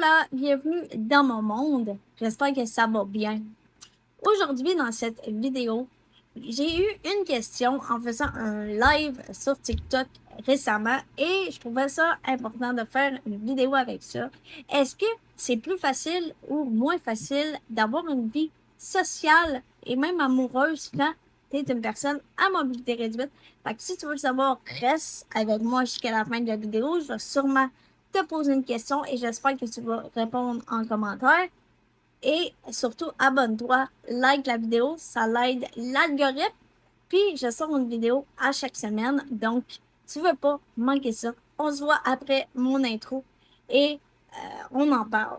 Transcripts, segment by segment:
Voilà, bienvenue dans mon monde. J'espère que ça va bien. Aujourd'hui, dans cette vidéo, j'ai eu une question en faisant un live sur TikTok récemment et je trouvais ça important de faire une vidéo avec ça. Est-ce que c'est plus facile ou moins facile d'avoir une vie sociale et même amoureuse quand tu es une personne à mobilité réduite? Fait que si tu veux le savoir, reste avec moi jusqu'à la fin de la vidéo. Je vais sûrement te poser une question et j'espère que tu vas répondre en commentaire. Et surtout, abonne-toi, like la vidéo, ça l'aide l'algorithme. Puis, je sors une vidéo à chaque semaine, donc tu veux pas manquer ça. On se voit après mon intro et on en parle.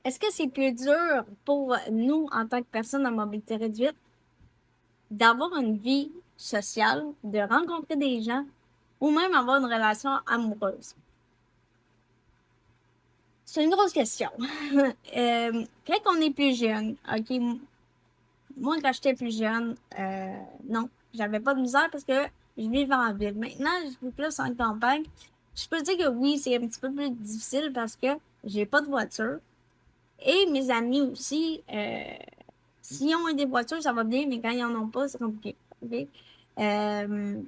Est-ce que c'est plus dur pour nous, en tant que personnes à mobilité réduite, d'avoir une vie sociale, de rencontrer des gens ou même avoir une relation amoureuse? C'est une grosse question. Quand on est plus jeune, OK, moi, quand j'étais plus jeune, non, j'avais pas de misère parce que je vivais en ville. Maintenant, je vis plus en campagne. Je peux dire que oui, c'est un petit peu plus difficile parce que j'ai pas de voiture. Et mes amis aussi, s'ils ont des voitures, ça va bien, mais quand ils en ont pas, c'est compliqué. OK? Euh,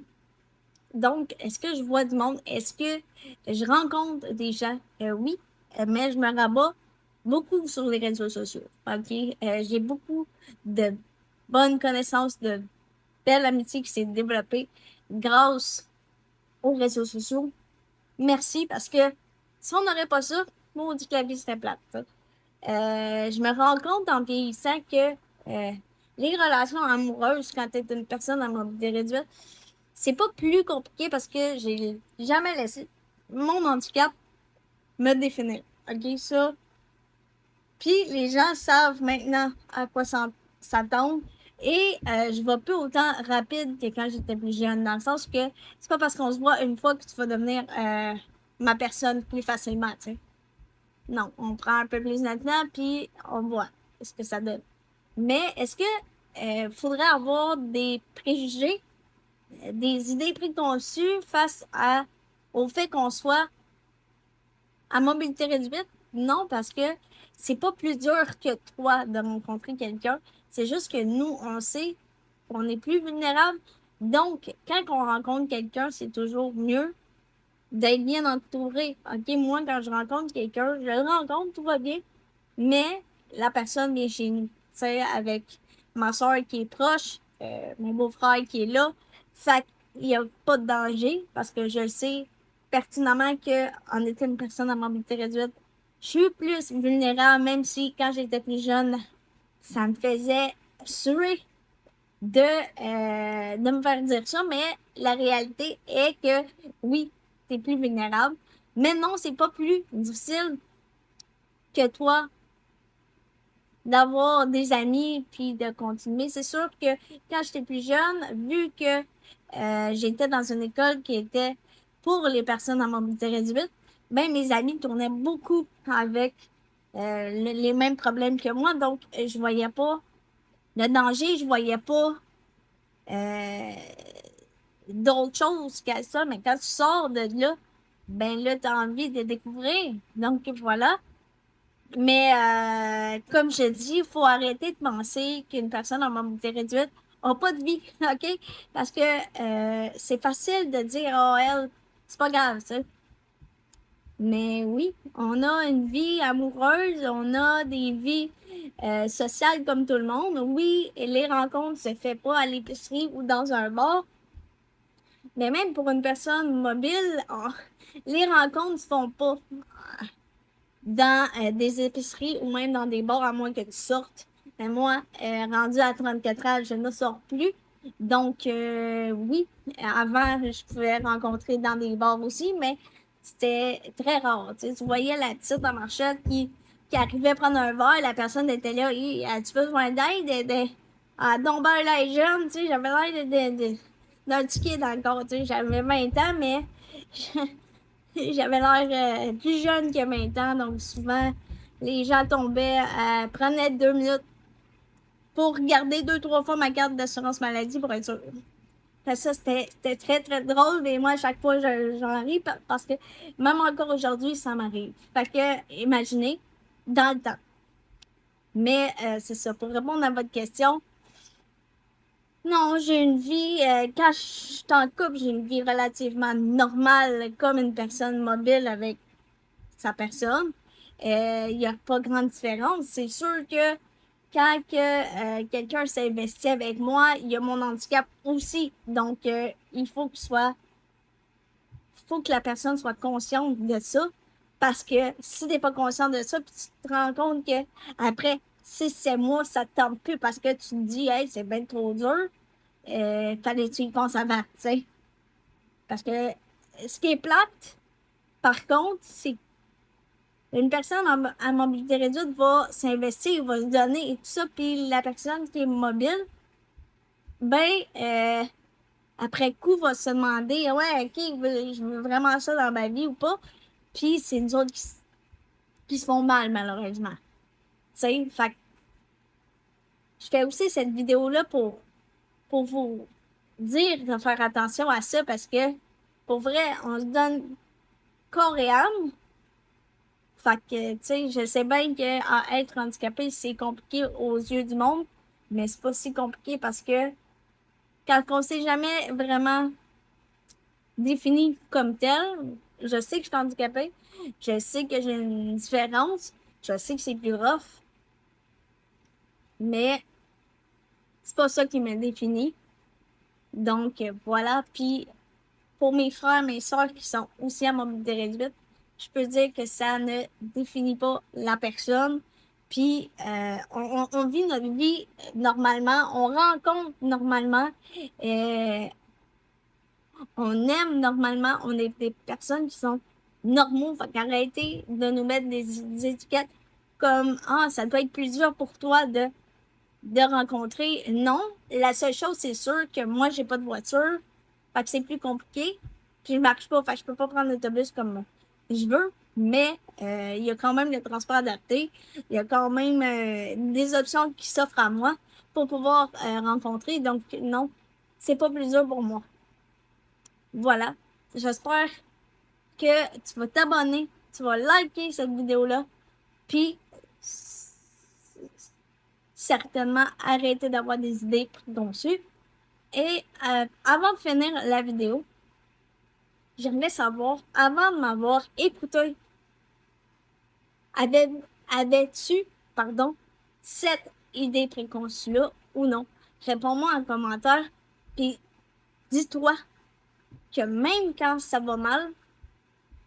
donc, est-ce que je vois du monde? Est-ce que je rencontre des gens? Oui, mais je me rabats beaucoup sur les réseaux sociaux. OK? J'ai beaucoup de bonnes connaissances, de belles amitiés qui s'est développées grâce aux réseaux sociaux. Merci, parce que si on n'aurait pas ça, maudit que la vie serait plate. Je me rends compte en vieillissant que les relations amoureuses, quand tu es une personne à mobilité réduite, c'est pas plus compliqué parce que j'ai jamais laissé mon handicap me définir. OK, ça. Puis les gens savent maintenant à quoi s'attendre. Et je vais plus autant rapide que quand j'étais plus jeune, dans le sens que c'est pas parce qu'on se voit une fois que tu vas devenir ma personne plus facilement, tu sais. Non, on prend un peu plus notre temps, puis on voit ce que ça donne. Mais est-ce que faudrait avoir des préjugés, des idées préconçues face au fait qu'on soit à mobilité réduite? Non, parce que c'est pas plus dur que toi de rencontrer quelqu'un. C'est juste que nous, on sait qu'on est plus vulnérable. Donc, quand on rencontre quelqu'un, c'est toujours mieux d'être bien entouré. OK, moi, quand je rencontre quelqu'un, je le rencontre, tout va bien, mais la personne vient chez nous. Tu sais, avec ma soeur qui est proche, mon beau-frère qui est là. Fait qu'il n'y a pas de danger parce que je sais pertinemment qu'en étant une personne à mobilité réduite, je suis plus vulnérable, même si quand j'étais plus jeune, ça me faisait suer de me faire dire ça, mais la réalité est que oui, tu es plus vulnérable. Mais non, c'est pas plus difficile que toi d'avoir des amis puis de continuer. C'est sûr que quand j'étais plus jeune, vu que j'étais dans une école qui était pour les personnes à mobilité réduite, ben mes amis tournaient beaucoup avec les mêmes problèmes que moi, donc je voyais pas le danger, je voyais pas euh, d'autres choses qu'à ça, mais quand tu sors de là, ben là, tu as envie de découvrir. Donc voilà. Mais comme je dis, il faut arrêter de penser qu'une personne en mobilité réduite n'a pas de vie, OK? Parce que c'est facile de dire, oh, elle, c'est pas grave, ça. Mais oui, on a une vie amoureuse, on a des vies sociales comme tout le monde. Oui, les rencontres se font pas à l'épicerie ou dans un bar. Mais même pour une personne mobile, les rencontres se font pas dans des épiceries ou même dans des bars à moins que tu sortes. Mais moi, rendu à 34 ans, je ne sors plus. Donc, oui, avant, je pouvais rencontrer dans des bars aussi, mais c'était très rare. Tu voyais la petite en marchette qui arrivait prendre un verre, la personne était là, hey, as-tu besoin d'aide? Ah, donc, ben, là, jeune, tu sais, j'avais l'air d'un petit kid encore, tu sais, j'avais 20 ans, mais j'avais l'air plus jeune que 20 ans, donc souvent, les gens tombaient, prenaient 2 minutes pour regarder 2, 3 fois ma carte d'assurance maladie pour être sûr. Fait que ça, c'était très, très drôle, mais moi, à chaque fois, j'en ris parce que même encore aujourd'hui, ça m'arrive. Fait que, imaginez, dans le temps. Mais c'est ça, pour répondre à votre question, non, j'ai une vie, quand je suis en couple, j'ai une vie relativement normale, comme une personne mobile avec sa personne. Il n'y a pas grande différence. C'est sûr que quand quelqu'un s'investit avec moi, il y a mon handicap aussi. Donc, faut que la personne soit consciente de ça. Parce que si t'es pas conscient de ça, puis tu te rends compte que après 6, 7 mois, ça te tente plus parce que tu te dis, hey, c'est bien trop dur, fallait que tu y penses avant, tu sais. Parce que ce qui est plate, par contre, c'est une personne à mobilité réduite va s'investir, va se donner et tout ça, puis la personne qui est mobile, ben, après coup, va se demander, ouais, ok, je veux vraiment ça dans ma vie ou pas. Puis c'est nous autres qui se font mal, malheureusement. Tu sais, fait que je fais aussi cette vidéo-là pour vous dire de faire attention à ça parce que, pour vrai, on se donne corps et âme. Fait que, tu sais, je sais bien que être handicapé, c'est compliqué aux yeux du monde, mais c'est pas si compliqué parce que quand on s'est jamais vraiment défini comme tel, je sais que je suis handicapée, je sais que j'ai une différence, je sais que c'est plus rough, mais c'est pas ça qui me définit. Donc, voilà. Puis, pour mes frères, mes sœurs qui sont aussi à mobilité réduite, je peux dire que ça ne définit pas la personne. Puis, on vit notre vie normalement, on rencontre normalement, euh, on aime normalement, on est des personnes qui sont normaux. Fait qu'arrêtez de nous mettre des étiquettes comme ah, ça doit être plus dur pour toi de rencontrer. Non, la seule chose, c'est sûr que moi, j'ai pas de voiture. Fait que c'est plus compliqué. Puis je marche pas. Fait que je peux pas prendre l'autobus comme je veux. Mais il y a quand même le transport adapté. Il y a quand même des options qui s'offrent à moi pour pouvoir rencontrer. Donc non, c'est pas plus dur pour moi. Voilà. J'espère que tu vas t'abonner, tu vas liker cette vidéo-là. Puis certainement arrêter d'avoir des idées préconçues. Et avant de finir la vidéo, j'aimerais savoir, avant de m'avoir écouté, avais, avais-tu, pardon, cette idée préconçue-là ou non? Réponds-moi en commentaire, puis dis-toi que même quand ça va mal,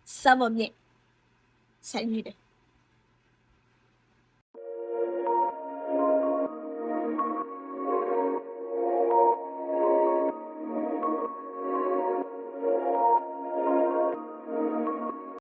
ça va bien. Salut!